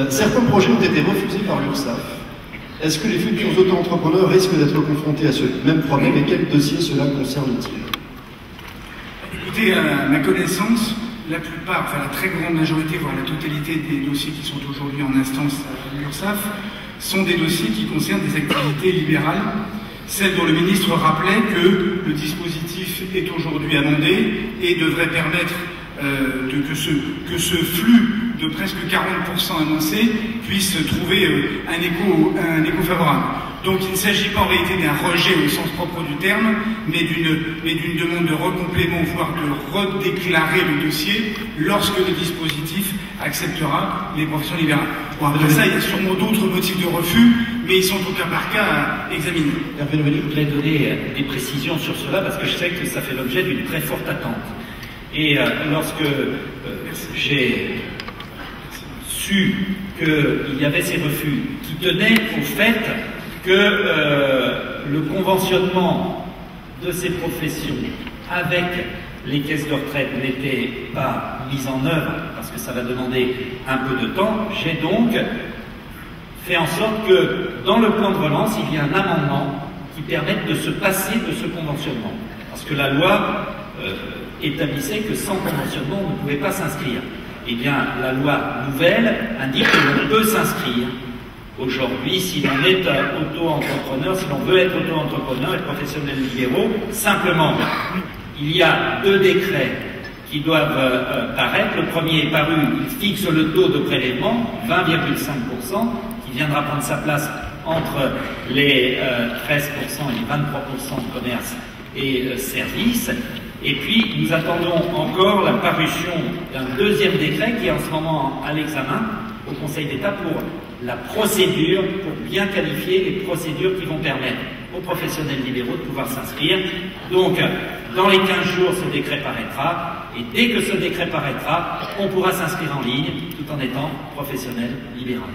Certains projets ont été refusés par l'URSSAF. Est-ce que les futurs auto-entrepreneurs risquent d'être confrontés à ce même problème et quel dossier cela concerne-t-il? Écoutez, à ma connaissance, la plupart, enfin la très grande majorité, voire la totalité des dossiers qui sont aujourd'hui en instance à l'URSSAF sont des dossiers qui concernent des activités libérales, celles dont le ministre rappelait que le dispositif est aujourd'hui amendé et devrait permettre que ce flux de presque 40% annoncé puisse trouver un écho favorable. Donc il ne s'agit pas en réalité d'un rejet au sens propre du terme, mais d'une demande de recomplément, voire de redéclarer le dossier lorsque le dispositif acceptera les professions libérales. Bon, après ça, il y a sûrement d'autres motifs de refus, mais ils sont au cas par cas à examiner. Je voudrais donner des précisions sur cela parce que je sais que ça fait l'objet d'une très forte attente. Et lorsque j'ai su qu'il y avait ces refus qui tenaient au fait que le conventionnement de ces professions avec les caisses de retraite n'était pas mis en œuvre parce que ça va demander un peu de temps, j'ai donc fait en sorte que dans le plan de relance, il y ait un amendement qui permette de se passer de ce conventionnement. Parce que la loi établissait que sans conventionnement, on ne pouvait pas s'inscrire. Eh bien, la loi nouvelle indique que l'on peut s'inscrire. Aujourd'hui, si l'on est auto-entrepreneur, si l'on veut être auto-entrepreneur et professionnel libéraux, simplement, il y a 2 décrets qui doivent paraître. Le premier est paru, il fixe le taux de prélèvement, 20,5%, qui viendra prendre sa place entre les 13% et les 23% de commerce et services. Et puis, nous attendons encore la parution d'un 2e décret qui est en ce moment à l'examen au Conseil d'État pour la procédure, pour bien qualifier les procédures qui vont permettre aux professionnels libéraux de pouvoir s'inscrire. Donc, dans les 15 jours, ce décret paraîtra, et dès que ce décret paraîtra, on pourra s'inscrire en ligne tout en étant professionnel libéral.